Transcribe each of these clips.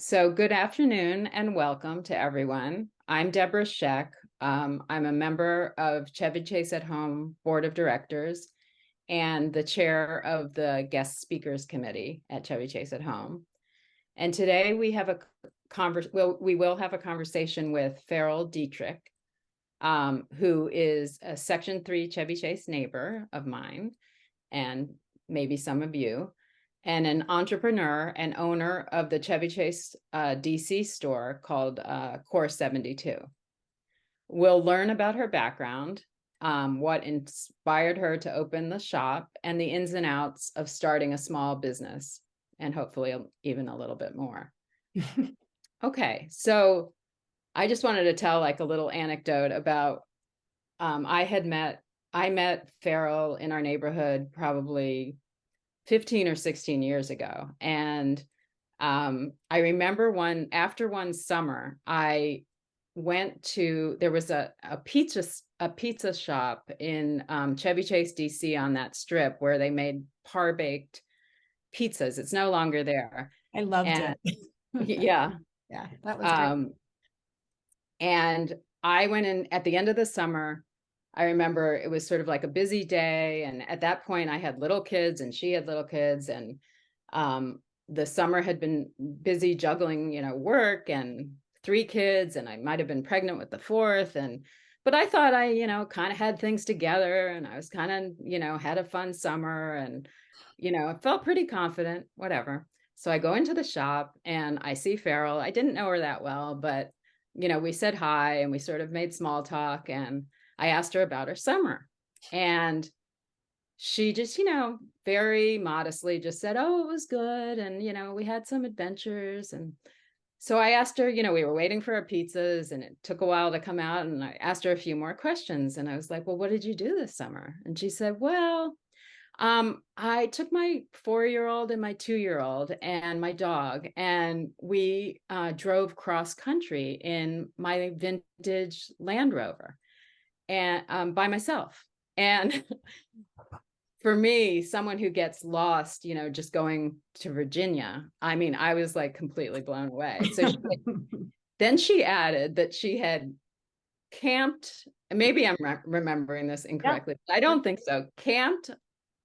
So good afternoon and welcome to everyone. I'm Deborah Scheck. I'm a member of Chevy Chase at Home Board of Directors and the chair of the Guest Speakers Committee at Chevy Chase at Home. And today we have we will have a conversation with Ferrall Dietrich, who is a Section 3 Chevy Chase neighbor of mine, and maybe some of you, and an entrepreneur and owner of the Chevy Chase D.C. store called Core 72. We'll learn about her background, what inspired her to open the shop, and the ins and outs of starting a small business, and hopefully even a little bit more. Okay, so I just wanted to tell like a little anecdote about I met Ferrall in our neighborhood probably 15 or 16 years ago. And I remember after one summer, I went to, there was a pizza shop in Chevy Chase D.C. on that strip where they made par-baked pizzas. It's no longer there. I loved it. Yeah. Yeah, that was great. And I went in at the end of the summer. I remember it was sort of like a busy day. And at that point I had little kids and she had little kids. And the summer had been busy juggling, work and 3 kids. And I might've been pregnant with the 4th. But I thought I, kind of had things together and I was kind of, had a fun summer and, I felt pretty confident, whatever. So I go into the shop and I see Ferrall. I didn't know her that well, but, we said hi and we sort of made small talk, and I asked her about her summer, and she just, very modestly just said, oh, it was good. And, we had some adventures. And so I asked her, we were waiting for our pizzas and it took a while to come out. And I asked her a few more questions and I was like, well, what did you do this summer? And she said, well, I took my 4-year-old and my 2-year-old and my dog, and we drove cross country in my vintage Land Rover and by myself. And for me, someone who gets lost, just going to Virginia, I mean, I was like completely blown away. So then she added that she had camped, maybe I'm remembering this incorrectly, but I don't think so, camped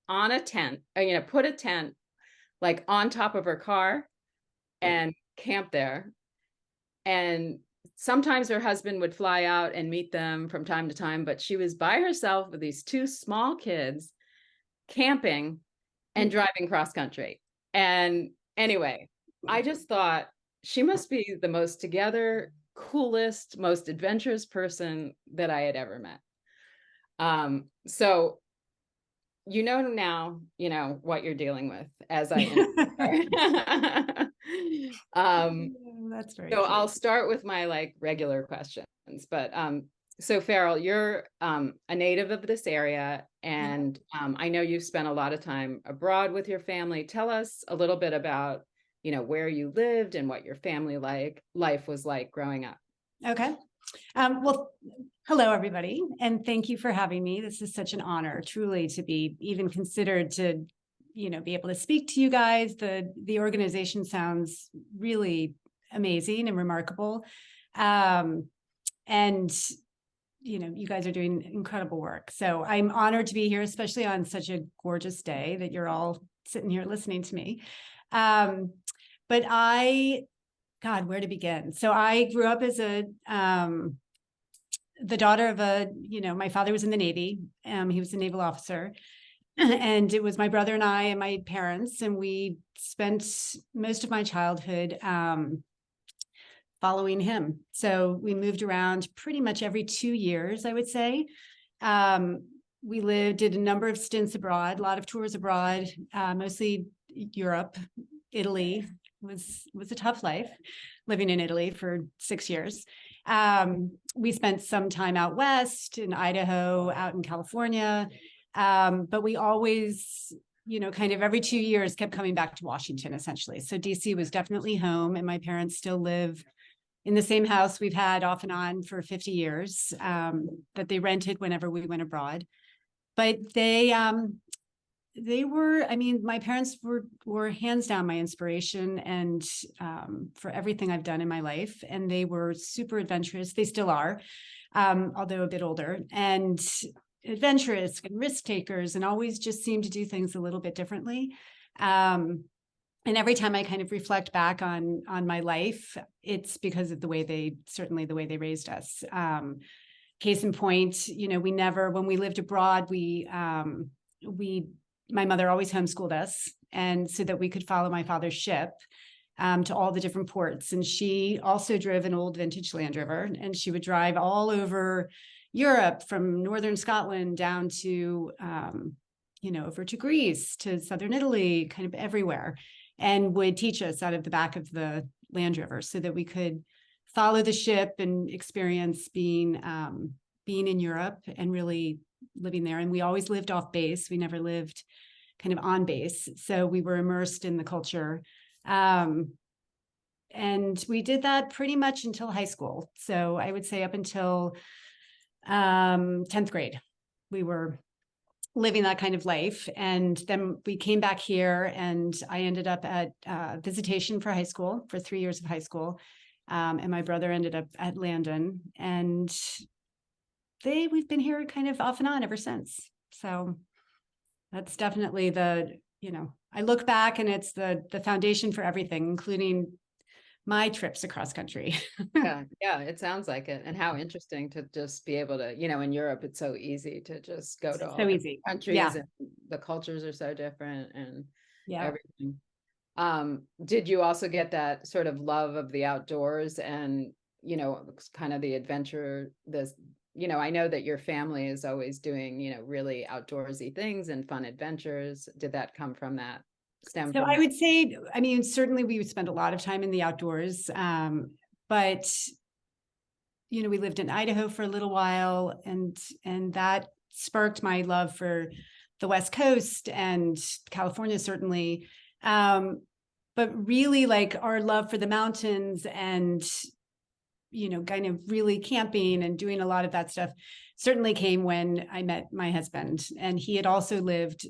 on a tent, put a tent like on top of her car and camp there. And sometimes her husband would fly out and meet them from time to time, but she was by herself with these 2 small kids camping and driving cross country. And anyway, I just thought she must be the most together, coolest, most adventurous person that I had ever met. So now, what you're dealing with as I That's very so true. I'll start with my like regular questions. But so Ferrall, you're a native of this area, and I know you've spent a lot of time abroad with your family. Tell us a little bit about, where you lived and what your family life was like growing up. Okay. Well, hello, everybody, and thank you for having me. This is such an honor, truly, to be even considered to, be able to speak to you guys. The organization sounds really amazing and remarkable. And, you guys are doing incredible work. So I'm honored to be here, especially on such a gorgeous day that you're all sitting here listening to me. But God, where to begin? So I grew up as the daughter of my father was in the Navy. He was a naval officer. And it was my brother and I and my parents, and we spent most of my childhood following him. So we moved around pretty much every 2 years, I would say. We did a number of stints abroad, a lot of tours abroad, mostly Europe, Italy. Was a tough life living in Italy for 6 years. We spent some time out west in Idaho, out in California. But we always, kind of every 2 years kept coming back to Washington, essentially. So DC was definitely home, and my parents still live in the same house we've had off and on for 50 years that they rented whenever we went abroad. But they they were, I mean, my parents were hands down my inspiration and for everything I've done in my life. And they were super adventurous. They still are, although a bit older, and adventurous and risk takers, and always just seem to do things a little bit differently. And every time I kind of reflect back on my life, it's because of the way they raised us. Case in point, you know, when we lived abroad, my mother always homeschooled us, and so that we could follow my father's ship to all the different ports. And she also drove an old vintage Land Rover, and she would drive all over Europe, from northern Scotland down to, over to Greece, to southern Italy, kind of everywhere, and would teach us out of the back of the Land Rover so that we could follow the ship and experience being in Europe and really living there. And we always lived off base. We never lived kind of on base. So we were immersed in the culture. And we did that pretty much until high school. So I would say up until 10th grade, we were living that kind of life. And then we came back here, and I ended up at visitation for high school, for 3 years of high school. And my brother ended up at Landon, and we've been here kind of off and on ever since. So that's definitely I look back, and it's the foundation for everything, including my trips across country. Yeah, it sounds like it. And how interesting to just be able to, in Europe, it's so easy to just go to all So easy. countries, Yeah. and the cultures are so different and Yeah. everything. Did you also get that sort of love of the outdoors and, kind of the adventure, I know that your family is always doing, really outdoorsy things and fun adventures. Did that come from that? So I would say, I mean, certainly we would spend a lot of time in the outdoors, but we lived in Idaho for a little while, and that sparked my love for the West Coast and California, certainly. But really, like, our love for the mountains and, kind of really camping and doing a lot of that stuff certainly came when I met my husband. And he had also lived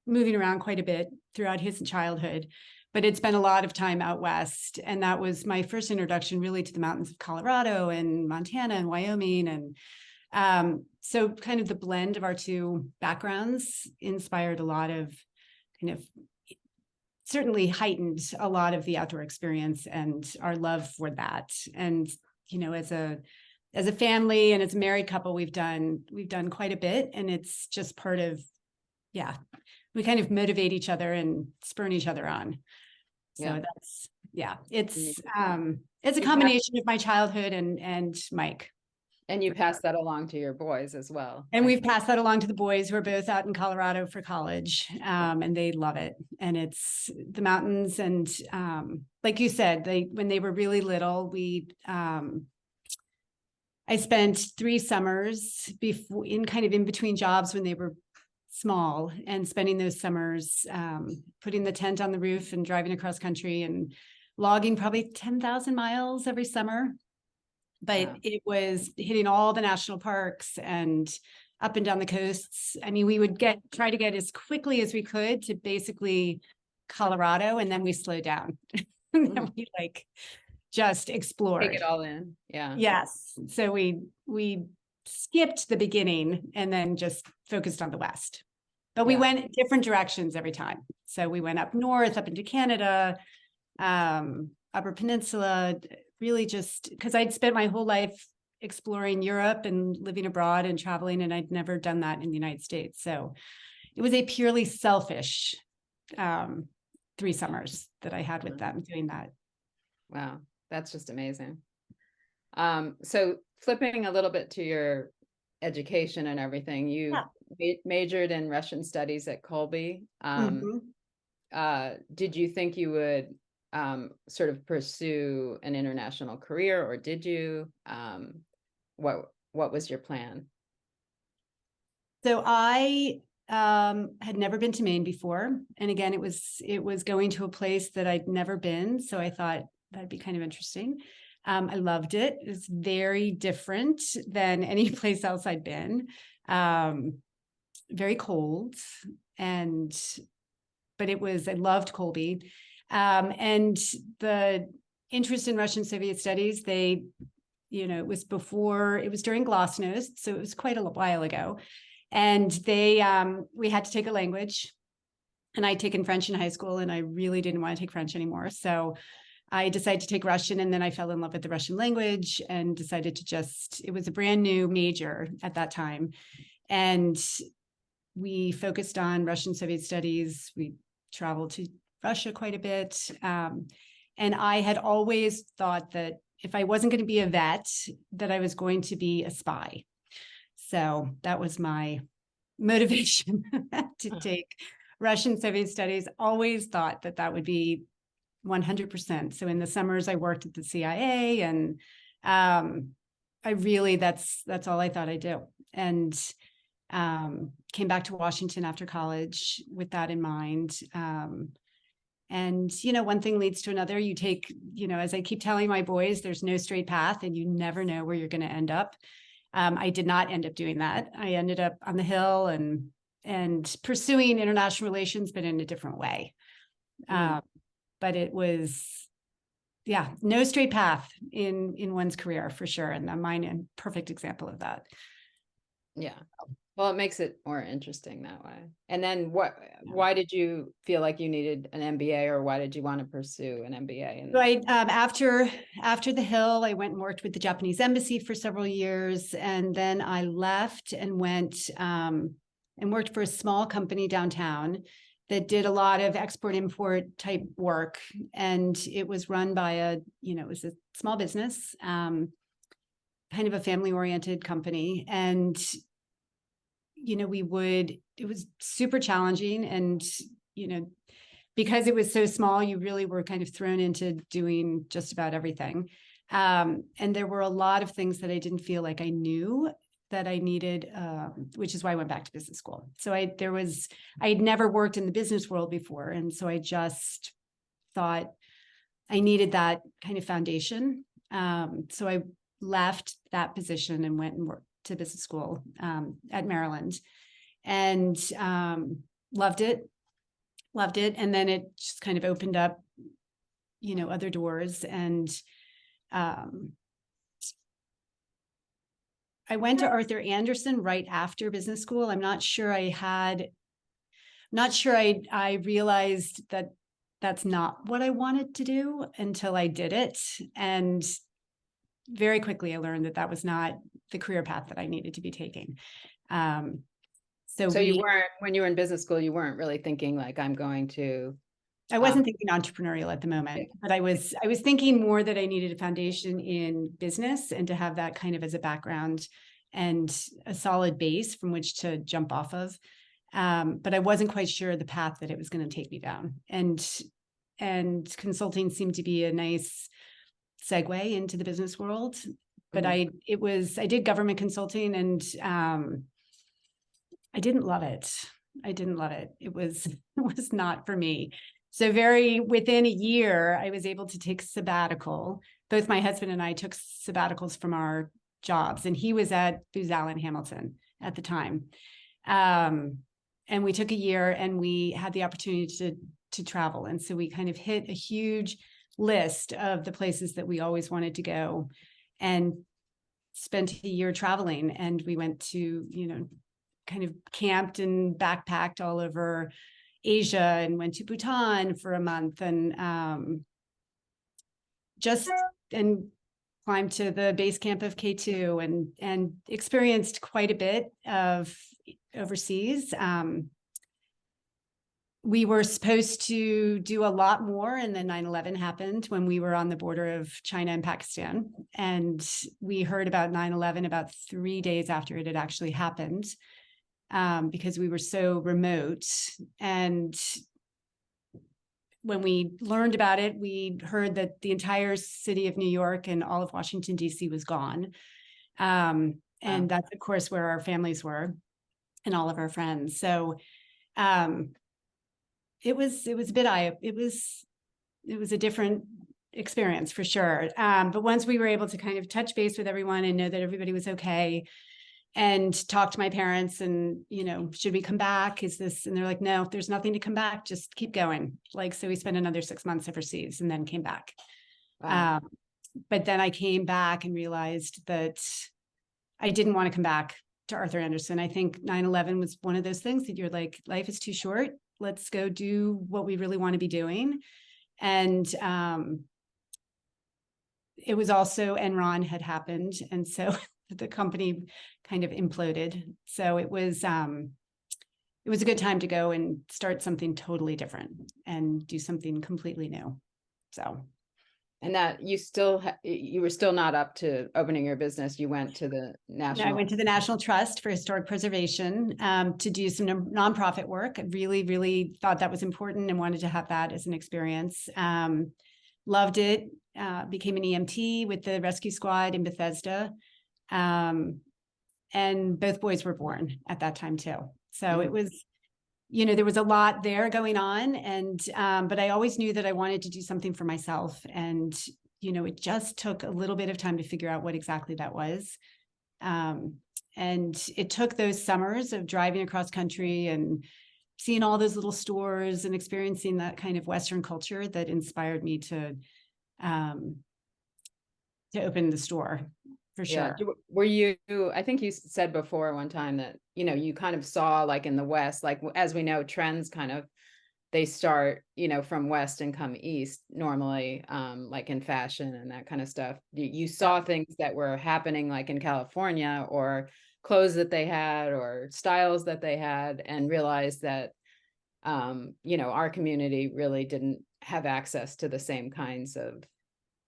moving around quite a bit throughout his childhood, but had spent a lot of time out west. And that was my first introduction really to the mountains of Colorado and Montana and Wyoming. And so kind of the blend of our two backgrounds inspired a lot of kind of, certainly heightened a lot of the outdoor experience and our love for that. And, as a family and as a married couple, we've done quite a bit, and it's just part of, we kind of motivate each other and spur each other on. So it's a combination of my childhood and Mike. And you pass that along to your boys as well. And we've passed that along to the boys, who are both out in Colorado for college, and they love it. And it's the mountains. And like you said, when they were really little, I spent 3 summers in between jobs when they were small, and spending those summers putting the tent on the roof and driving across country and logging probably 10,000 miles every summer. But it was hitting all the national parks and up and down the coasts. I mean, we would try to get as quickly as we could to basically Colorado, and then we slowed down. And then we just explored. Take it all in. Yeah. Yes. So we skipped the beginning and then just focused on the West. But we went different directions every time. So we went up north, up into Canada, Upper Peninsula, really just because I'd spent my whole life exploring Europe and living abroad and traveling, and I'd never done that in the United States. So it was a purely selfish 3 summers that I had with them doing that. Wow, that's just amazing. So flipping a little bit to your education and everything, you majored in Russian studies at Colby. Did you think you would sort of pursue an international career, or did you? What was your plan? So I had never been to Maine before, and again, it was going to a place that I'd never been. So I thought that'd be kind of interesting. I loved it. It's very different than any place else I'd been. Very cold, but I loved Colby. And the interest in Russian Soviet studies, it was during Glasnost, so it was quite a while ago. And we had to take a language, and I'd taken French in high school, and I really didn't want to take French anymore. So I decided to take Russian, and then I fell in love with the Russian language and decided it was a brand new major at that time. And we focused on Russian Soviet studies. We traveled to Russia quite a bit. And I had always thought that if I wasn't going to be a vet, that I was going to be a spy. So that was my motivation to take Russian Soviet studies. Always thought that would be 100%. So in the summers, I worked at the CIA, and that's all I thought I'd do. And came back to Washington after college with that in mind. And, one thing leads to another. You take, as I keep telling my boys, there's no straight path, and you never know where you're going to end up. I did not end up doing that. I ended up on the Hill and pursuing international relations, but in a different way. But it was, no straight path in one's career for sure. And mine a perfect example of that. Yeah. Well, it makes it more interesting that way. And then why did you feel like you needed an MBA, or why did you want to pursue an MBA? Right. After the Hill, I went and worked with the Japanese embassy for several years. And then I left and went and worked for a small company downtown that did a lot of export-import type work. And it was run by it was a small business, kind of a family-oriented company. And, it was super challenging. And, because it was so small, you really were kind of thrown into doing just about everything. And there were a lot of things that I didn't feel like I knew that I needed, which is why I went back to business school. So I had never worked in the business world before. And so I just thought I needed that kind of foundation. So I left that position and went and worked to business school at Maryland, and loved it. And then it just kind of opened up, other doors. And I went to Arthur Andersen right after business school. I'm not sure I realized that that's not what I wanted to do until I did it. And very quickly I learned that was not the career path that I needed to be taking. So you weren't, when you were in business school, you weren't really thinking like, I wasn't thinking entrepreneurial at the moment, but I was thinking more that I needed a foundation in business, and to have that kind of as a background and a solid base from which to jump off of. But I wasn't quite sure the path that it was going to take me down. And consulting seemed to be a nice segue into the business world. But I did government consulting, and I didn't love it. It was not for me. So within a year, I was able to take a sabbatical. Both my husband and I took sabbaticals from our jobs, and he was at Booz Allen Hamilton at the time. And we took a year, and we had the opportunity to travel. And so we kind of hit a huge list of the places that we always wanted to go, and spent a year traveling. And we went to, kind of camped and backpacked all over Asia, and went to Bhutan for a month, and climbed to the base camp of K2, and experienced quite a bit of overseas. We were supposed to do a lot more, and then 9/11 happened when we were on the border of China and Pakistan. And we heard about 9/11 about 3 days after it had actually happened, because we were so remote. And when we learned about it, we heard that the entire city of New York and all of Washington, D.C. was gone. And that's, of course, where our families were and all of our friends. So it was a different experience for sure. But once we were able to kind of touch base with everyone and know that everybody was okay, and talked to my parents and, should we come back? Is this, and they're like, no, there's nothing to come back. Just keep going. Like, so we spent another 6 months overseas and then came back. Wow. But then I came back and realized that I didn't want to come back to Arthur Andersen. I think 9/11 was one of those things that you're like, life is too short. Let's go do what we really want to be doing. And it was also Enron had happened. And so the company kind of imploded. So it was a good time to go and start something totally different and do something completely new. So. And that you were still not up to opening your business. You went to the National. I went to the National Trust for Historic Preservation to do some nonprofit work. I really, really thought that was important and wanted to have that as an experience. Loved it. Became an EMT with the rescue squad in Bethesda. And both boys were born at that time too. So it was, there was a lot there going on. And, but I always knew that I wanted to do something for myself. And, it just took a little bit of time to figure out what exactly that was. And it took those summers of driving across country and seeing all those little stores and experiencing that kind of Western culture that inspired me to open the store. For sure. Yeah. Were you, I think you said before one time that, you kind of saw like in the West, like as we know, trends kind of, they start, from West and come East normally, like in fashion and that kind of stuff. You saw things that were happening like in California or clothes that they had or styles that they had and realized that, our community really didn't have access to the same kinds of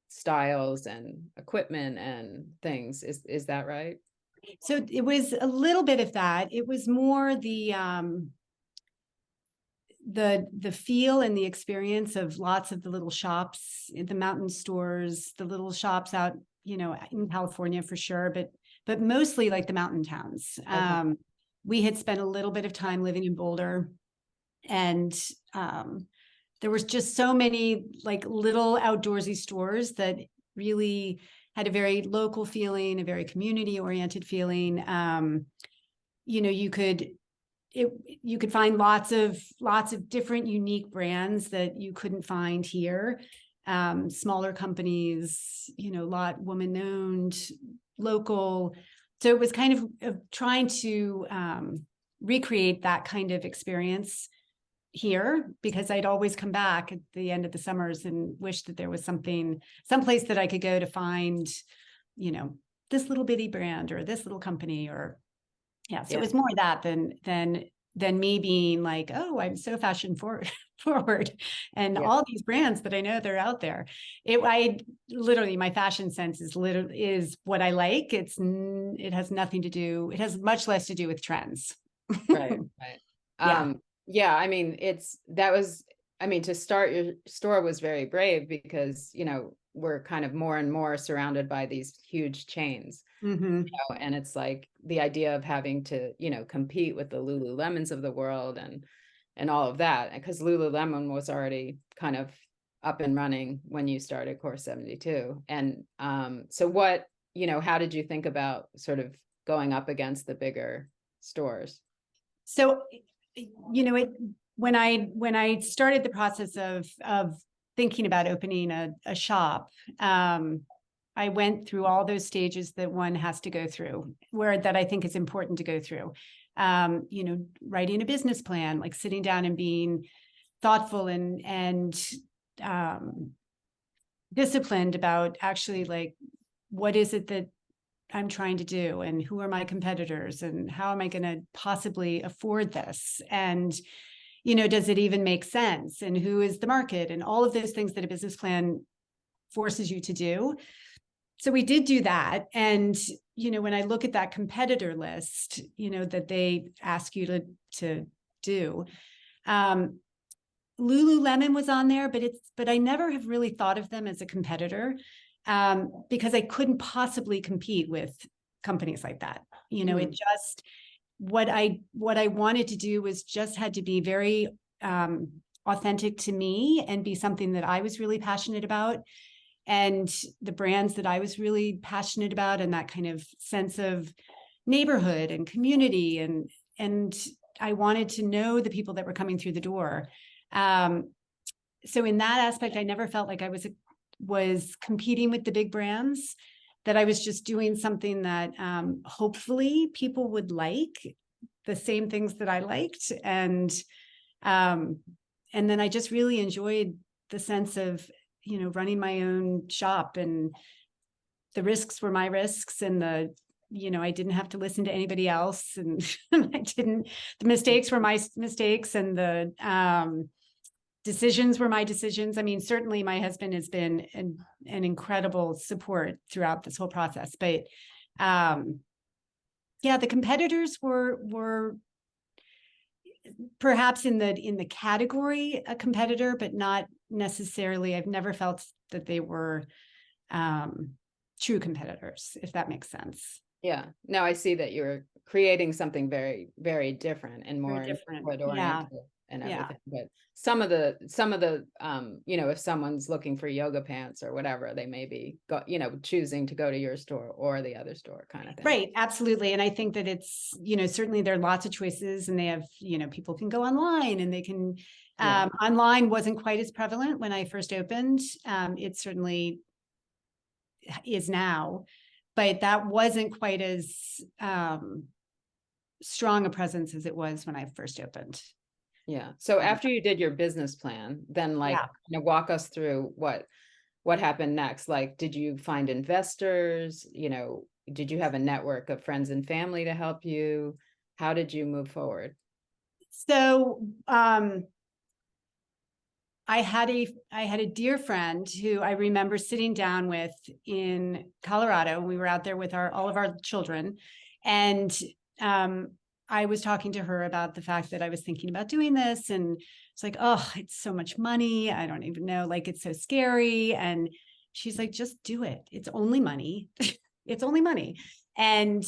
styles and equipment and things. Is that right? So it was a little bit of that. It was more the feel and the experience of lots of the little shops, the mountain stores, the little shops out, in California for sure, but mostly like the mountain towns. Okay. We had spent a little bit of time living in Boulder, and there was just so many like little outdoorsy stores that really had a very local feeling, a very community oriented feeling. You could find lots of different unique brands that you couldn't find here. Smaller companies, a lot woman owned, local. So it was kind of trying to recreate that kind of experience here, because I'd always come back at the end of the summers and wish that there was someplace that I could go to find, this little bitty brand or this little company or, so it was more that than me being like, oh, I'm so fashion forward and all these brands that I know they're out there. I literally, my fashion sense is what I like. It has nothing to do, it has much less to do with trends. Right. Yeah. I mean, to start your store was very brave because, we're kind of more and more surrounded by these huge chains. Mm-hmm. And it's like the idea of having to, compete with the Lululemons of the world and all of that, because Lululemon was already kind of up and running when you started Course 72. And so what, how did you think about sort of going up against the bigger stores? So, when I started the process of thinking about opening a shop, I went through all those stages that one has to go through, that I think is important to go through. Writing a business plan, like sitting down and being thoughtful and disciplined about actually like, what is it that I'm trying to do and who are my competitors and how am I going to possibly afford this? And, does it even make sense? And who is the market? And all of those things that a business plan forces you to do. So we did do that. And, when I look at that competitor list, that they ask you to do, Lululemon was on there, but I never have really thought of them as a competitor. Because I couldn't possibly compete with companies like that. It just, what I wanted to do was just had to be very authentic to me and be something that I was really passionate about, and the brands that I was really passionate about, and that kind of sense of neighborhood and community, and I wanted to know the people that were coming through the door. So in that aspect, I never felt like I was competing with the big brands, that I was just doing something that hopefully people would like, the same things that I liked. And then I just really enjoyed the sense of, running my own shop, and the risks were my risks, and I didn't have to listen to anybody else, and the mistakes were my mistakes, and the decisions were my decisions. I mean, certainly my husband has been an incredible support throughout this whole process, but the competitors were perhaps in the category a competitor, but not necessarily. I've never felt that they were true competitors, if that makes sense. Yeah. No, I see that you're creating something very, very different and more different. oriented and everything. But some of the if someone's looking for yoga pants or whatever, they may be choosing to go to your store or the other store, kind of thing. Right. Absolutely. And I think that it's, certainly there are lots of choices, and they have, people can go online, and they can, online wasn't quite as prevalent when I first opened. It certainly is now, but that wasn't quite as strong a presence as it was when I first opened. Yeah. So after you did your business plan, then walk us through what happened next. Like, did you find investors? Did you have a network of friends and family to help you? How did you move forward? So I had a dear friend who I remember sitting down with in Colorado, and we were out there with all of our children. And I was talking to her about the fact that I was thinking about doing this, and it's like, oh, it's so much money. I don't even know, like, it's so scary. And she's like, just do it. It's only money. It's only money. And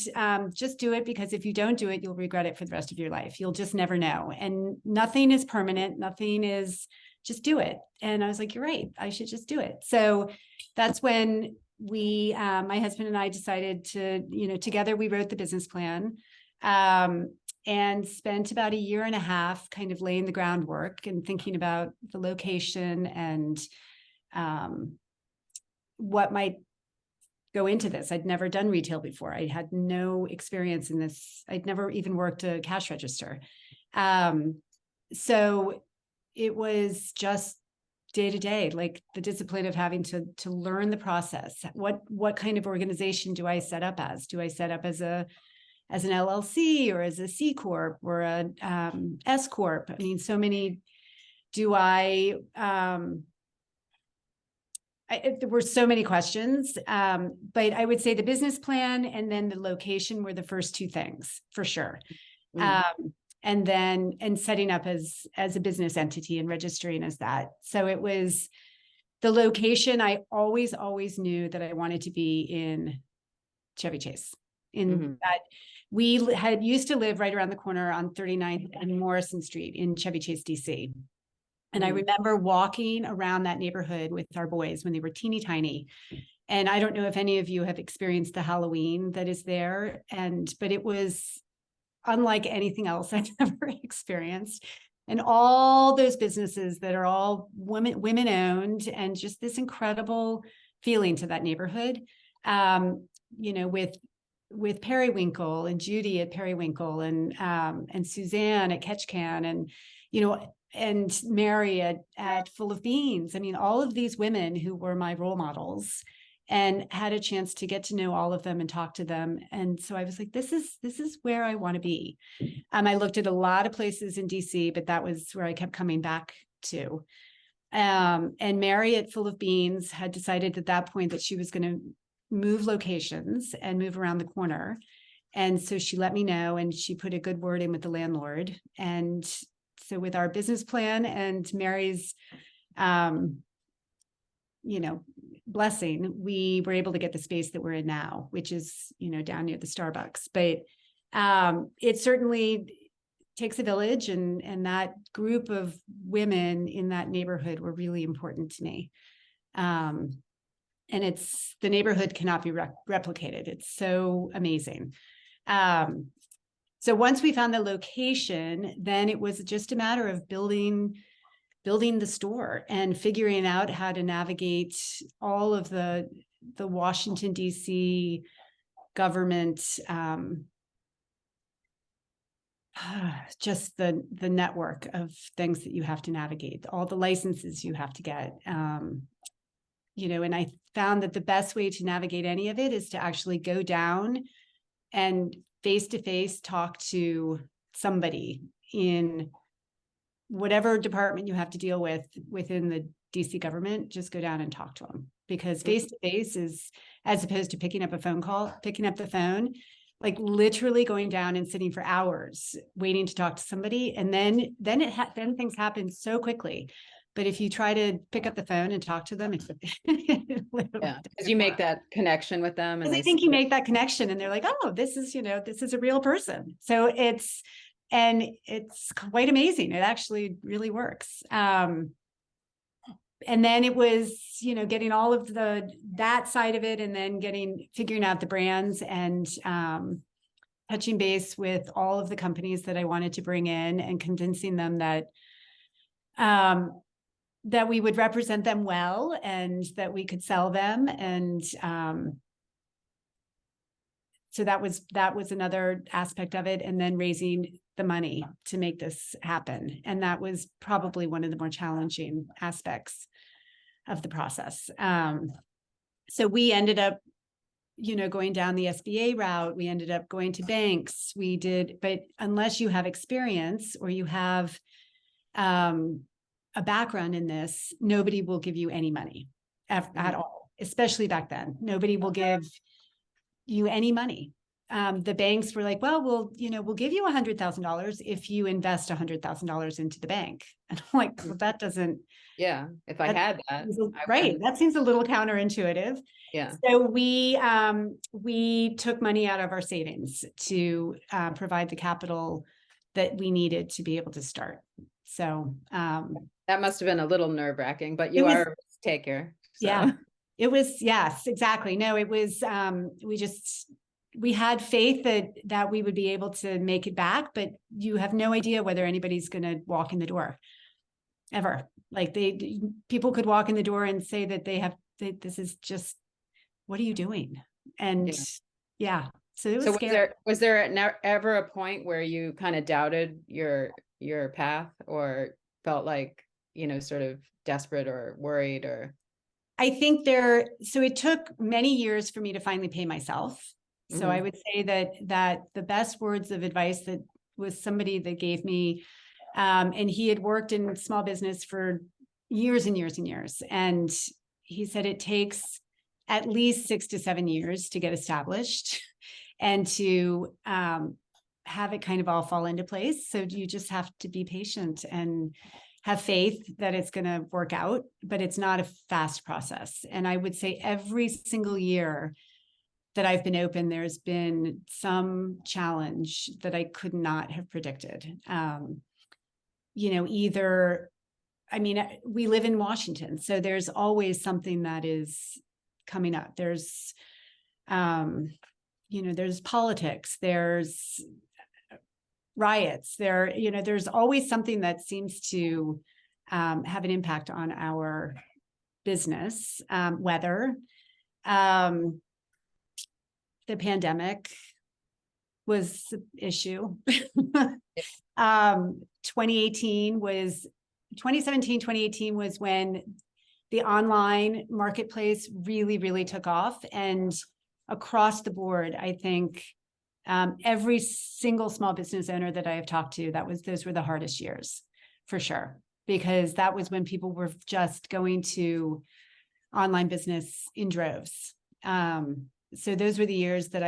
just do it, because if you don't do it, you'll regret it for the rest of your life. You'll just never know. And nothing is permanent. Nothing is, just do it. And I was like, you're right. I should just do it. So that's when my husband and I decided to, together we wrote the business plan. And spent about a year and a half kind of laying the groundwork and thinking about the location and what might go into this. I'd never done retail before. I had no experience in this. I'd never even worked a cash register. So it was just day to day, like the discipline of having to learn the process. What kind of organization do I set up as? Do I set up as an LLC or as a C Corp or a S Corp? I mean, so many. There were so many questions, but I would say the business plan and then the location were the first two things for sure. And setting up as a business entity and registering as that. So it was the location. I always knew that I wanted to be in Chevy Chase. That we had used to live right around the corner on 39th and Morrison Street in Chevy Chase D.C. And I remember walking around that neighborhood with our boys when they were teeny tiny. And I don't know if any of you have experienced the Halloween that is there, but it was unlike anything else I've ever experienced. And all those businesses that are all women owned, and just this incredible feeling to that neighborhood, with Periwinkle and Judy at Periwinkle and Suzanne at Ketchcan and Mary at Full of Beans. I mean, all of these women who were my role models, and had a chance to get to know all of them and talk to them. And so I was like, this is where I want to be. I looked at a lot of places in DC, but that was where I kept coming back to. And Mary at Full of Beans had decided at that point that she was going to move locations and move around the corner. And so she let me know, and she put a good word in with the landlord. And so with our business plan and Mary's, blessing, we were able to get the space that we're in now, which is, down near the Starbucks. But it certainly takes a village, and that group of women in that neighborhood were really important to me. And the neighborhood cannot be replicated. It's so amazing. So once we found the location, then it was just a matter of building the store and figuring out how to navigate all of the Washington, D.C. government, just the network of things that you have to navigate, all the licenses you have to get. And I found that the best way to navigate any of it is to actually go down and face-to-face talk to somebody in whatever department you have to deal with within the DC government. Just go down and talk to them, because face-to-face is, as opposed to picking up the phone, like literally going down and sitting for hours waiting to talk to somebody. And then things happen so quickly. But if you try to pick up the phone and talk to them, because you make that connection with them, and they think you make that connection, and they're like, oh, this is a real person. So it's quite amazing. It actually really works. And then it was, getting all of that side of it, and then figuring out the brands, and touching base with all of the companies that I wanted to bring in, and convincing them that we would represent them well, and that we could sell them. And so that was another aspect of it. And then raising the money to make this happen. And that was probably one of the more challenging aspects of the process. So we ended up, going down the SBA route. We ended up going to banks. But unless you have experience, or you have a background in this, nobody will give you any money at all, especially back then. Nobody will give you any money. The banks were like, well, we'll give you $100,000 if you invest $100,000 into the bank. And I'm like, well, that doesn't. Yeah, if I had that. Right. That seems a little counterintuitive. Yeah. So we took money out of our savings to provide the capital that we needed to be able to start. So that must have been a little nerve-wracking, but you are a risk taker. So. Yeah, it was. Yes, exactly. No, it was, we had faith that we would be able to make it back, but you have no idea whether anybody's going to walk in the door ever. Like people could walk in the door and say that this is just, what are you doing? And yeah. So it was scary. Was there ever a point where you kind of doubted your path, or felt like, sort of desperate or worried? Or I think so it took many years for me to finally pay myself. So I would say that the best words of advice that was somebody that gave me, and he had worked in small business for years and years and years. And he said, it takes at least 6 to 7 years to get established and to have it kind of all fall into place. So you just have to be patient and have faith that it's going to work out, but it's not a fast process. And I would say every single year that I've been open, there's been some challenge that I could not have predicted. We live in Washington, so there's always something that is coming up. There's, there's politics, there's riots, there's always something that seems to have an impact on our business, weather. The pandemic was the issue. 2017, 2018 was when the online marketplace really, really took off. And across the board, I think every single small business owner that I have talked to, those were the hardest years for sure, because that was when people were just going to online business in droves. So those were the years that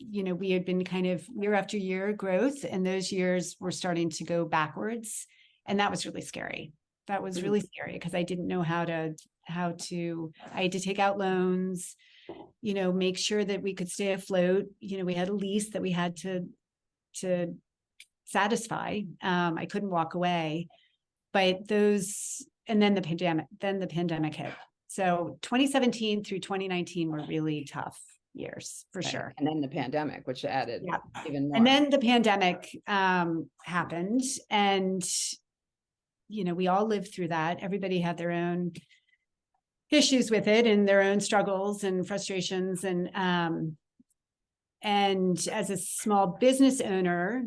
we had been kind of year after year growth, and those years were starting to go backwards. And that was really scary. That was really scary because I didn't know I had to take out loans, make sure that we could stay afloat. We had a lease that we had to satisfy. I couldn't walk away, but and then the pandemic hit. So 2017 through 2019 were really tough. years for Right. sure. And then the pandemic, which added Yeah. even more. And then the pandemic happened, and we all lived through that. Everybody had their own issues with it and their own struggles and frustrations. And as a small business owner,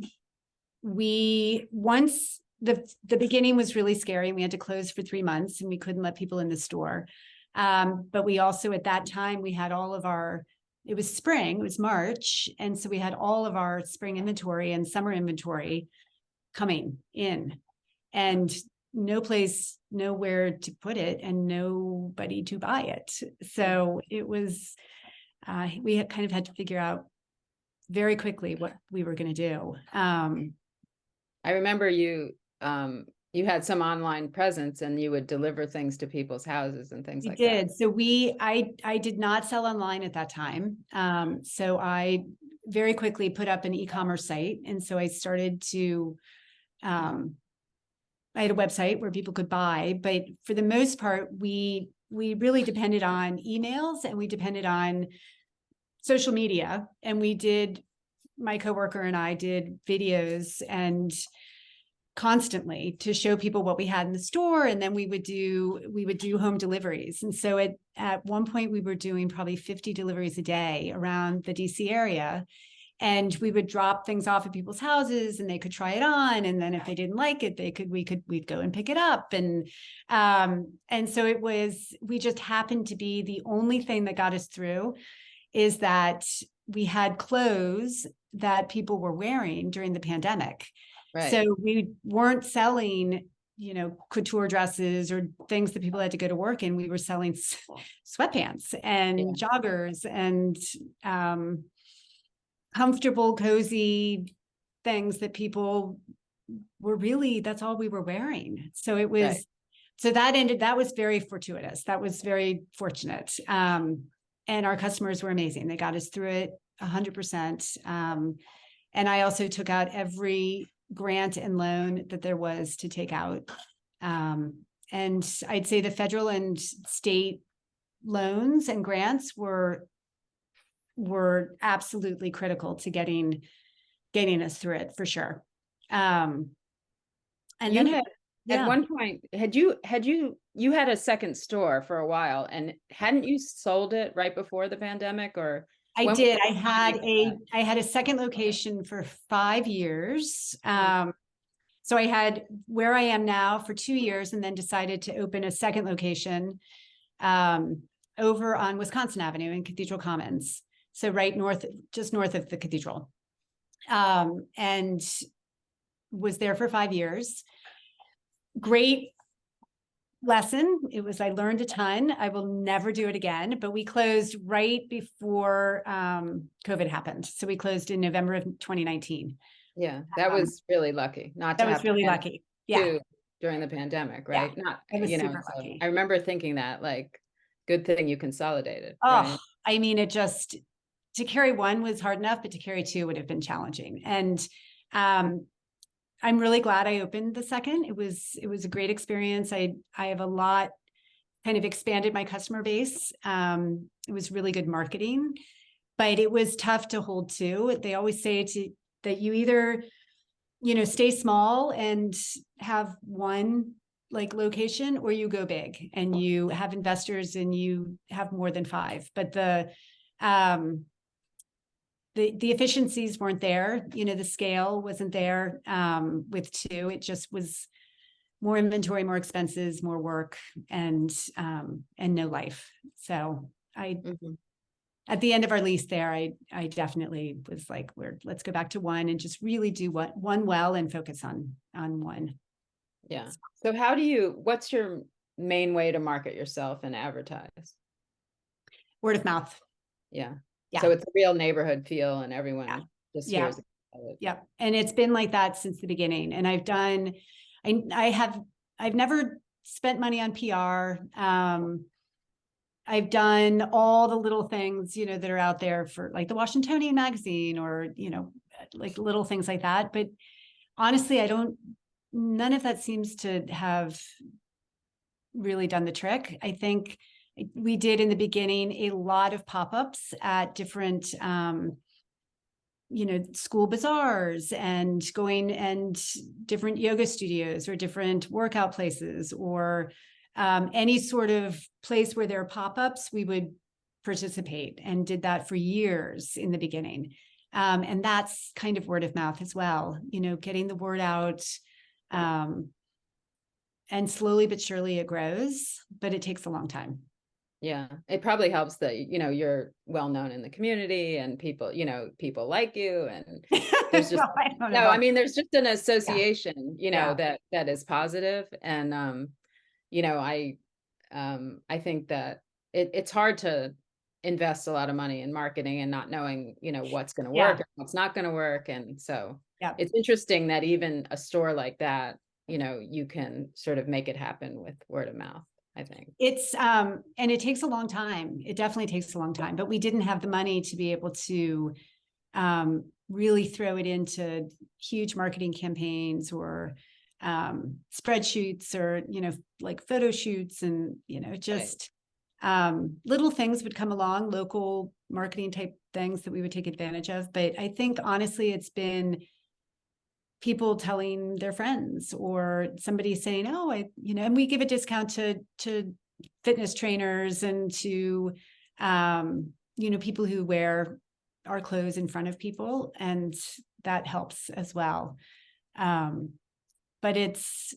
once the beginning was really scary, and we had to close for 3 months and we couldn't let people in the store. But we also, at that time, we had it was spring, it was March. And so we had all of our spring inventory and summer inventory coming in, and nowhere to put it and nobody to buy it. So it was, we had kind of had to figure out very quickly what we were going to do. I remember you had some online presence, and you would deliver things to people's houses and things like that. We did. So I did not sell online at that time. So I very quickly put up an e-commerce site. And so I started to, I had a website where people could buy, but for the most part, we really depended on emails, and we depended on social media. And my coworker and I did videos and constantly to show people what we had in the store. And then we would do home deliveries. And so at one point we were doing probably 50 deliveries a day around the DC area. And we would drop things off at people's houses, and they could try it on. And then if they didn't like it, we'd go and pick it up. And so we just happened to be, the only thing that got us through is that we had clothes that people were wearing during the pandemic. Right. So we weren't selling, couture dresses or things that people had to go to work in. We were selling sweatpants and joggers and comfortable, cozy things that people were that's all we were wearing. So it was, right. So that was very fortuitous. That was very fortunate. And our customers were amazing. They got us through it 100%. And I also took out every grant and loan that there was to take out. And I'd say the federal and state loans and grants were absolutely critical to getting us through it for sure. And then at one point, you had a second store for a while, and hadn't you sold it right before the pandemic? Or I did. I had a second location for 5 years. So I had where I am now for 2 years, and then decided to open a second location over on Wisconsin Avenue in Cathedral Commons. So just north of the cathedral. And was there for 5 years. Great lesson. I learned a ton. I will never do it again, but we closed right before COVID happened. So we closed in November of 2019. Yeah, that was really lucky. That was really lucky. Yeah. During the pandemic, right? Yeah, I was super lucky. I remember thinking that, like, good thing you consolidated. Oh, right? I mean, to carry one was hard enough, but to carry two would have been challenging. And I'm really glad I opened the second. It was a great experience. I have a lot, kind of expanded my customer base. It was really good marketing, but it was tough to hold to. They always say that you either, stay small and have one location, or you go big and you have investors and you have more than 5. But the efficiencies weren't there. The scale wasn't there with 2. It just was more inventory, more expenses, more work, and no life. So at the end of our lease there, I definitely was like, let's go back to one and just really do one well and focus on one. Yeah. So what's your main way to market yourself and advertise? Word of mouth. Yeah. Yeah. So it's a real neighborhood feel, and everyone just hears about it. Yeah. And it's been like that since the beginning. And I've never spent money on PR. I've done all the little things, that are out there for like the Washingtonian magazine, or, like little things like that. But honestly, none of that seems to have really done the trick. I think We did in the beginning a lot of pop-ups at different, school bazaars and different yoga studios or different workout places, or any sort of place where there are pop-ups, we would participate, and did that for years in the beginning. And that's kind of word of mouth as well, getting the word out. And slowly but surely it grows, but it takes a long time. Yeah, it probably helps that, you're well known in the community and people like you, and there's just Well, I don't know no, about, I mean, there's just an yeah, association, yeah, that is positive. And I think that it's hard to invest a lot of money in marketing and not knowing, what's going to yeah, work and what's not going to work. And so yeah. it's interesting that even a store like that, you can sort of make it happen with word of mouth, I think. It's and it takes a long time. It definitely takes a long time, but we didn't have the money to be able to really throw it into huge marketing campaigns or spreadsheets or, like photo shoots, and, just little things would come along, local marketing type things that we would take advantage of. But I think honestly, it's been people telling their friends, or somebody saying, oh, and we give a discount to fitness trainers and to, people who wear our clothes in front of people, and that helps as well. But it's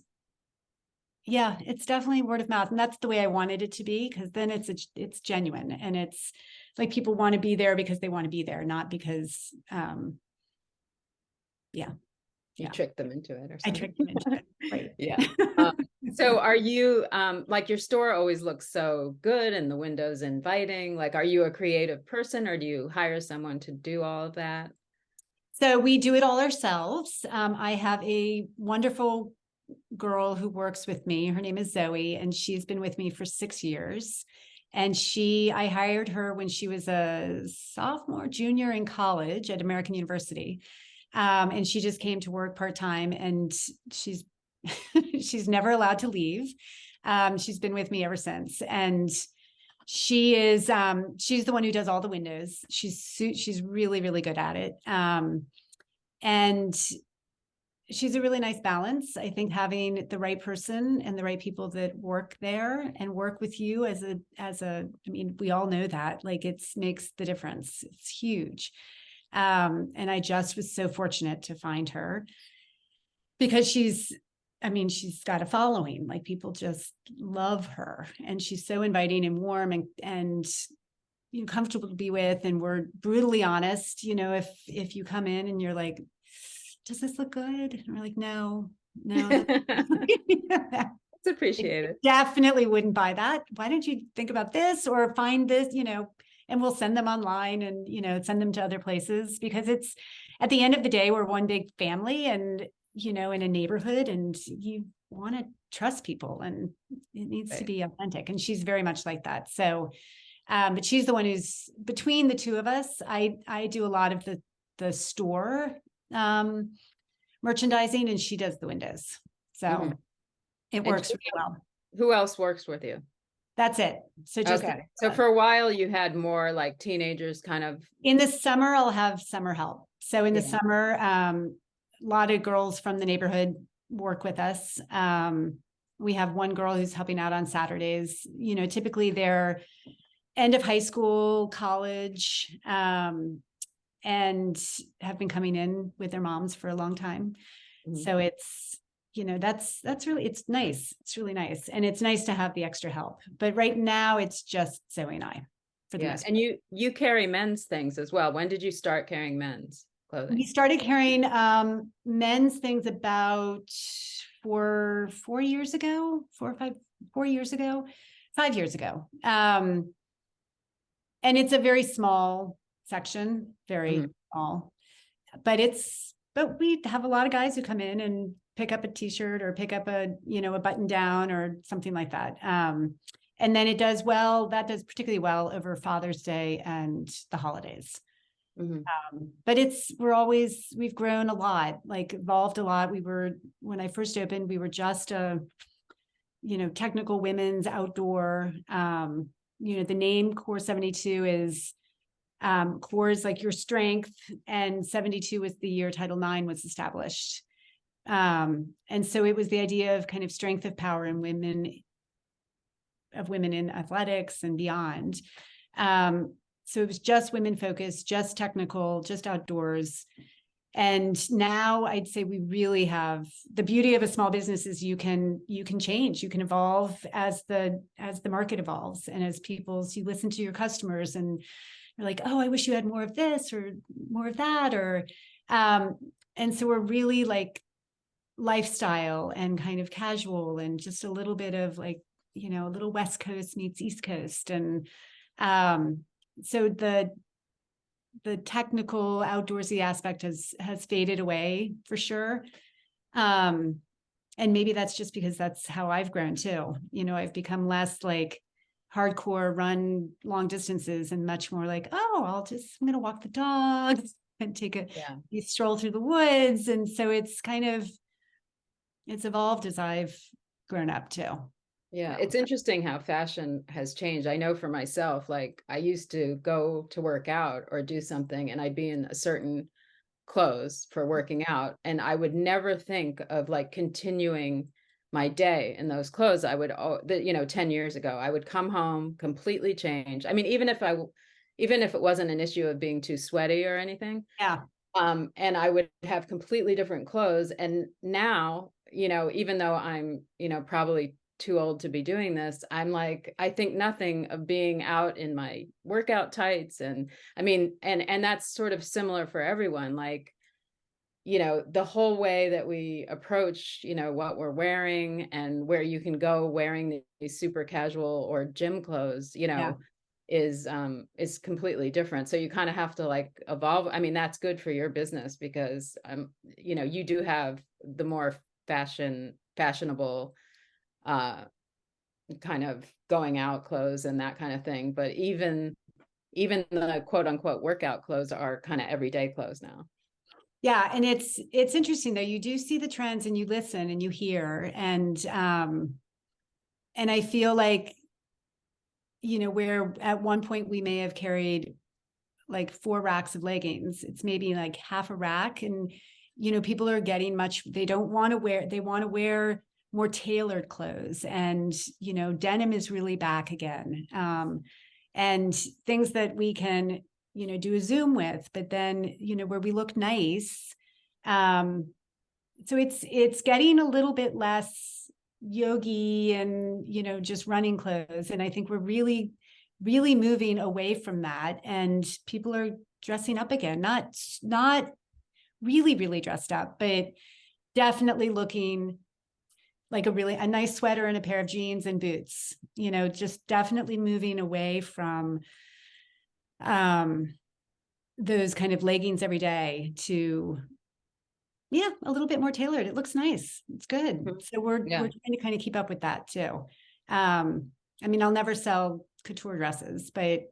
definitely word of mouth, and that's the way I wanted it to be, because then it's genuine, and it's like people want to be there because they want to be there, not because, You tricked them into it or I something. tricked them into it. Right. Yeah. So are you, like, your store always looks so good and the windows inviting? Like, are you a creative person, or do you hire someone to do all of that? So we do it all ourselves. I have a wonderful girl who works with me. Her name is Zoe, and she's been with me for 6 years. And I hired her when she was a sophomore, junior in college at American University. And she just came to work part-time, and she's she's never allowed to leave. She's been with me ever since. And she's the one who does all the windows. She's really, really good at it. And she's a really nice balance. I think having the right person and the right people that work there and work with you I mean, we all know that, like, makes the difference. It's huge. And I just was so fortunate to find her, because she's got a following, like, people just love her, and she's so inviting and warm and comfortable to be with. And we're brutally honest, if you come in and you're like, does this look good? And we're like, no. It's appreciated. Definitely wouldn't buy that. Why don't you think about this or find this, and we'll send them online and, send them to other places, because it's, at the end of the day, we're one big family, and, in a neighborhood, and you want to trust people, and it needs to be authentic. And she's very much like that. So, but she's the one who's, between the two of us, I do a lot of the store merchandising, and she does the windows. So it works really well. Who else works with you? That's it. So just okay. So for a while you had more like teenagers kind of. In the summer, I'll have summer help. So in the summer, a lot of girls from the neighborhood work with us. We have one girl who's helping out on Saturdays. Typically they're end of high school, college, and have been coming in with their moms for a long time. So it's, that's really, it's nice. It's really nice. And it's nice to have the extra help. But right now it's just Zoe and I, for the most part. And you carry men's things as well. When did you start carrying men's clothing? We started carrying men's things about 4 years ago, 4 years ago, 5 years ago. And it's a very small section, very small, but we have a lot of guys who come in and pick up a t-shirt or pick up a button down or something like that. And then that does particularly well over Father's Day and the holidays. But we've grown a lot, like evolved a lot. When I first opened, we were just a, technical women's outdoor, the name Core 72 is, core is like your strength, and 72 was the year Title IX was established. And so it was the idea of kind of strength of power in women in athletics and beyond. So it was just women focused, just technical, just outdoors. And now I'd say we really have the beauty of a small business is you can change, you can evolve as the market evolves, and as you listen to your customers and you're like, oh, I wish you had more of this or more of that, or and so we're really like lifestyle and kind of casual and just a little bit of like, a little West Coast meets East Coast. And so the technical outdoorsy aspect has faded away for sure. And maybe that's just because that's how I've grown too. I've become less like hardcore run long distances and much more like, oh, I'm going to walk the dogs and take a stroll through the woods. And so it's evolved as I've grown up too. Yeah, it's interesting how fashion has changed. I know for myself, like I used to go to work out or do something and I'd be in a certain clothes for working out, and I would never think of like continuing my day in those clothes. I would, 10 years ago, I would come home completely changed. I mean, even if it wasn't an issue of being too sweaty or anything. Yeah. And I would have completely different clothes. And now, even though I'm, probably too old to be doing this, I'm like, I think nothing of being out in my workout tights. And I mean, and that's sort of similar for everyone. Like, the whole way that we approach, what we're wearing and where you can go wearing these super casual or gym clothes, is completely different. So you kind of have to like evolve. I mean, that's good for your business because you do have the more fashionable kind of going out clothes and that kind of thing. But even the quote unquote workout clothes are kind of everyday clothes now. Yeah. And it's interesting though. You do see the trends and you listen and you hear, and I feel like, where at one point we may have carried like 4 racks of leggings, it's maybe like half a rack. And, people are getting they want to wear more tailored clothes. And, denim is really back again. And things that we can, do a Zoom with, but then, where we look nice. So it's getting a little bit less yogi and, just running clothes. And I think we're really, really moving away from that. And people are dressing up again, not really, really dressed up, but definitely looking like a nice sweater and a pair of jeans and boots, just definitely moving away from those kind of leggings every day to a little bit more tailored. It looks nice. It's good. Mm-hmm. So we're trying to kind of keep up with that too. I mean, I'll never sell couture dresses, but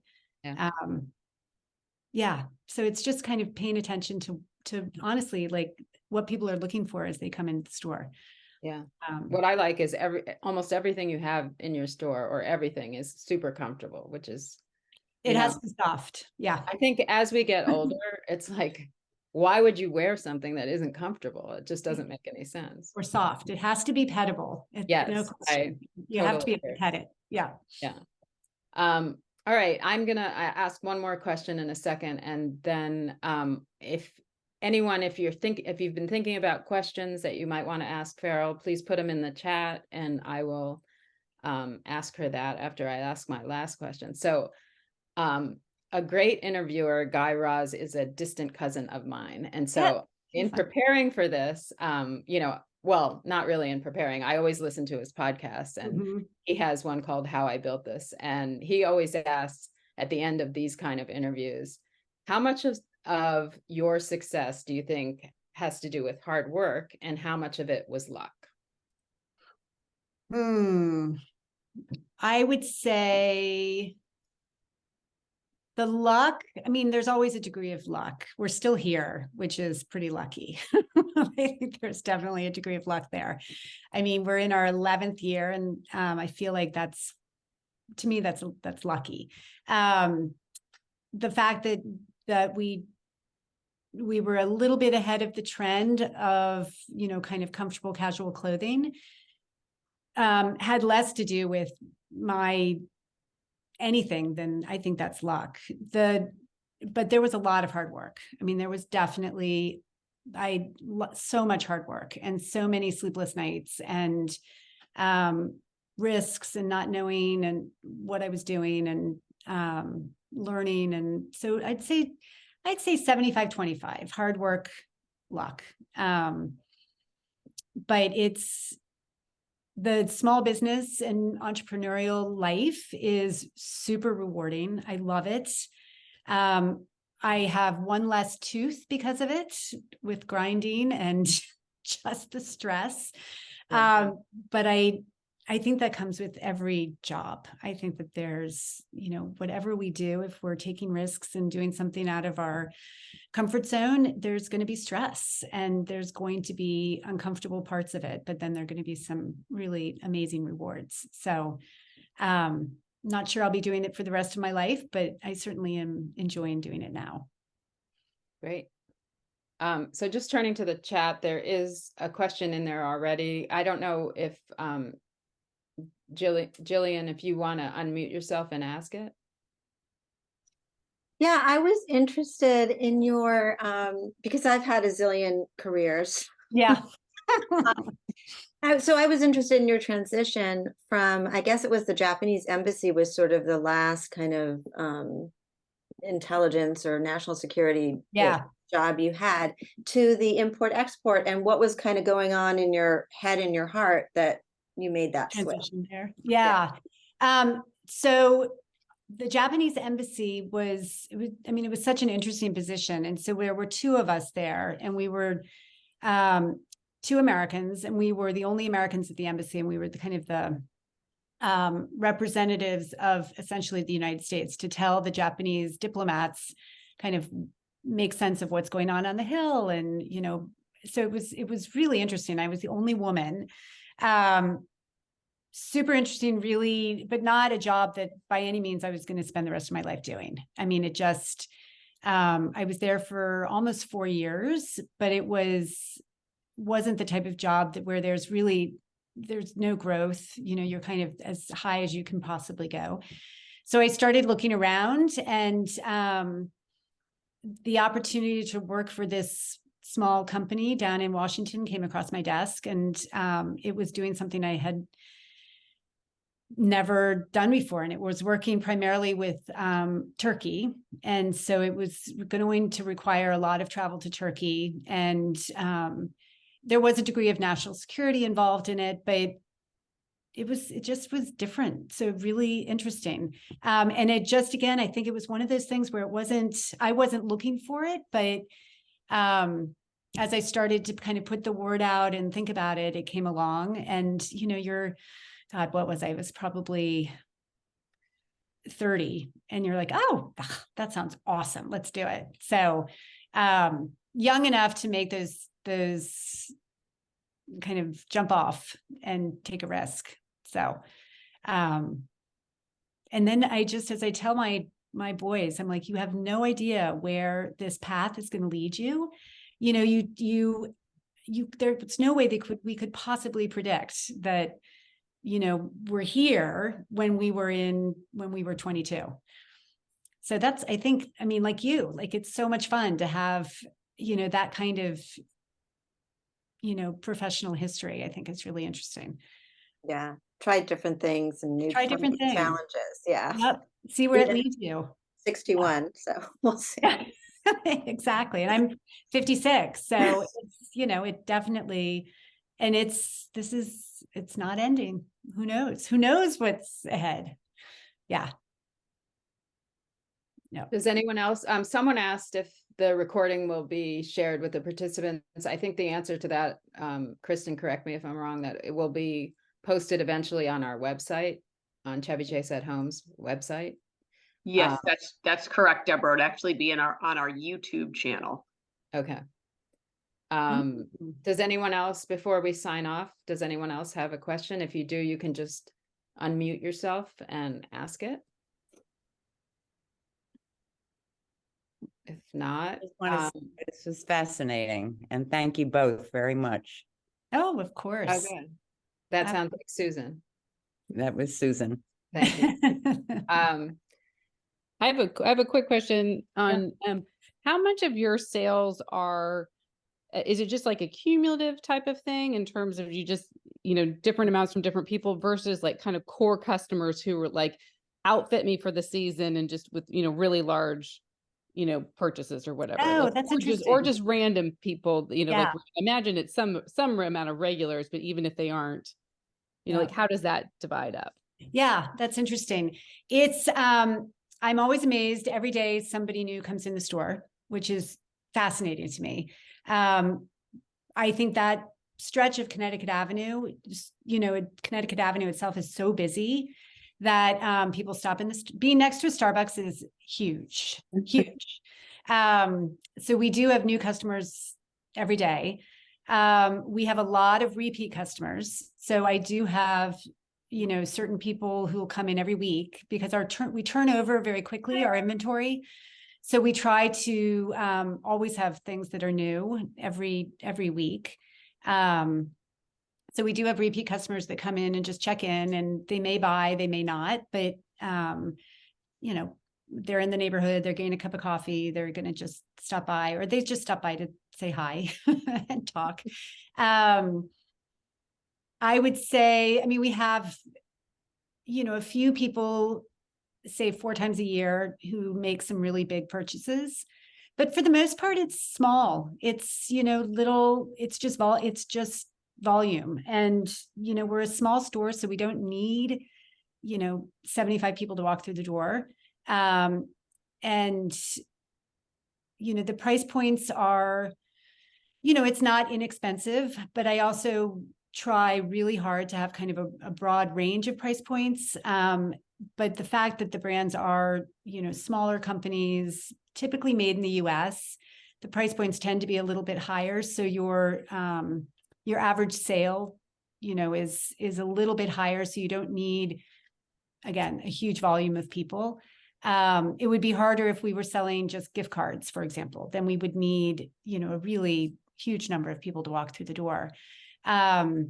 so it's just kind of paying attention to honestly like what people are looking for as they come into the store. Yeah. What I like is almost everything you have in your store, or everything, is super comfortable, which is it has to be soft. Yeah. I think as we get older, it's like, why would you wear something that isn't comfortable? It just doesn't make any sense. Or soft. It has to be pettable. Yes. No question. You have to be able to pet it. Yeah. Yeah. All right. I'm going to ask one more question in a second. And then if you've been thinking about questions that you might want to ask Ferrall, please put them in the chat and I will ask her that after I ask my last question. So a great interviewer, Guy Raz, is a distant cousin of mine. And so in preparing for this, well, not really in preparing, I always listen to his podcast, and he has one called How I Built This. And he always asks at the end of these kind of interviews, how much of your success do you think has to do with hard work, and how much of it was luck? I would say the luck. I mean, there's always a degree of luck. We're still here, which is pretty lucky. I think there's definitely a degree of luck there. I mean, we're in our 11th year, and I feel like that's to me, that's lucky. The fact that we were a little bit ahead of the trend of, kind of comfortable casual clothing, had less to do with my anything than I think that's luck. But there was a lot of hard work. I mean, there was definitely so much hard work and so many sleepless nights and risks and not knowing and what I was doing and learning. And so I'd say 75-25 hard work, luck. But it's the small business and entrepreneurial life is super rewarding. I love it. I have one less tooth because of it with grinding and just the stress. But I think that comes with every job. I think that there's, whatever we do, if we're taking risks and doing something out of our comfort zone, there's going to be stress and there's going to be uncomfortable parts of it, but then there are going to be some really amazing rewards. So, not sure I'll be doing it for the rest of my life, but I certainly am enjoying doing it now. Great. So just turning to the chat, there is a question in there already. I don't know if Jillian, if you want to unmute yourself and ask it. Yeah, I was interested in your, because I've had a zillion careers. Yeah. So I was interested in your transition from, I guess it was the Japanese embassy was sort of the last kind of intelligence or national security job you had, to the import export, and what was kind of going on in your head and your heart that you made that transition switch there. Yeah. So the Japanese embassy it was such an interesting position. And so there were two of us there, and we were two Americans, and we were the only Americans at the embassy, and we were the kind of the representatives of essentially the United States to tell the Japanese diplomats, kind of make sense of what's going on the Hill. And, so it was really interesting. I was the only woman. Super interesting, really, but not a job that by any means I was going to spend the rest of my life doing. I mean, it just, I was there for almost 4 years, but it wasn't the type of job where there's no growth. You're kind of as high as you can possibly go. So I started looking around, and the opportunity to work for this small company down in Washington came across my desk, and it was doing something I had never done before. And it was working primarily with Turkey. And so it was going to require a lot of travel to Turkey. And there was a degree of national security involved in it, but it just was different. So really interesting. And it just, again, I think it was one of those things where I wasn't looking for it, but as I started to kind of put the word out and think about it, it came along. And, God, what was I? I was probably 30, and you're like, oh, that sounds awesome. Let's do it. So, young enough to make those kind of jump off and take a risk. So, and then as I tell my boys, I'm like, you have no idea where this path is going to lead you. There's no way we could possibly predict that, we're here when we were 22. So that's, I think, like it's so much fun to have, that kind of, professional history. I think it's really interesting. Yeah. Tried different things and try different things. Challenges. Yeah. Yep. See where it leads you. 61. So we'll see. Exactly. And I'm 56. So it's, it definitely, and it's not ending. Who knows what's ahead? Yeah. No. Does anyone else, someone asked if the recording will be shared with the participants. I think the answer to that, Kristen, correct me if I'm wrong, that it will be posted eventually on our website, on Chevy Chase at Home's website. Yes, that's correct, Deborah. It'd actually be on our YouTube channel. Okay. Does anyone else, before we sign off, does anyone else have a question? If you do, you can just unmute yourself and ask it. If not, Just wanna say this was fascinating, and thank you both very much. Oh, of course. oh, good. That sounds like Susan. That was Susan. Thank you. I have a quick question on how much of your sales are, is it just like a cumulative type of thing in terms of you just, different amounts from different people versus like kind of core customers who were like, outfit me for the season and just with, really large, purchases or whatever. Oh, like, that's or interesting. just random people, like Yeah. imagine it's some amount of regulars, but even if they aren't, Yeah. like how does that divide up? Yeah, that's interesting. It's, I'm always amazed every day somebody new comes in the store, which is fascinating to me. I think that stretch of Connecticut Avenue, Connecticut Avenue itself is so busy that people stop in this. Being next to a Starbucks is huge, huge. So we do have new customers every day. We have a lot of repeat customers. So I do have, certain people who will come in every week because we turn over very quickly our inventory. So we try to always have things that are new every week. So we do have repeat customers that come in and just check in, and they may buy, they may not, but they're in the neighborhood, they're getting a cup of coffee, they're going to just stop by, or they just stop by to say hi and talk. I would say, we have, a few people, say 4 times a year, who make some really big purchases, but for the most part, it's small. It's, little, it's just volume. And, we're a small store, so we don't need, 75 people to walk through the door. And, the price points are, it's not inexpensive, but I also try really hard to have kind of a broad range of price points. But the fact that the brands are, smaller companies, typically made in the US, the price points tend to be a little bit higher. So your average sale, is a little bit higher. So you don't need, again, a huge volume of people. It would be harder if we were selling just gift cards, for example. Then we would need, a really huge number of people to walk through the door. But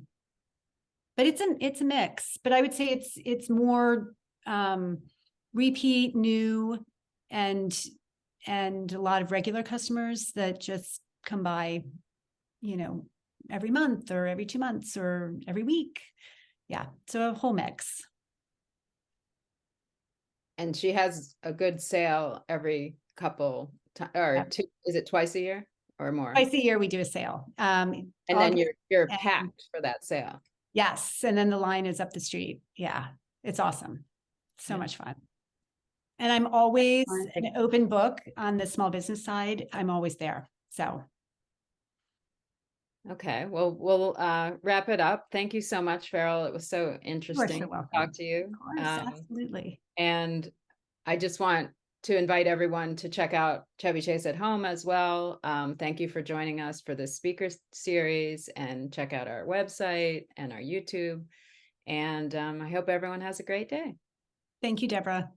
it's a mix. But I would say it's more repeat, new, and a lot of regular customers that just come by, every month or every 2 months or every week. Yeah, so a whole mix. And she has a good sale every couple or two, is it twice a year or more? Twice a year we do a sale. And then you're packed for that sale. Yes, and then the line is up the street. Yeah, it's awesome. So much fun. And I'm always an open book on the small business side. I'm always there. So. Okay, well, we'll wrap it up. Thank you so much, Ferrall. It was so interesting to talk to you. Of course, absolutely. And I just want to invite everyone to check out Chevy Chase at Home as well. Thank you for joining us for this speaker series, and check out our website and our YouTube. And I hope everyone has a great day. Thank you, Deborah.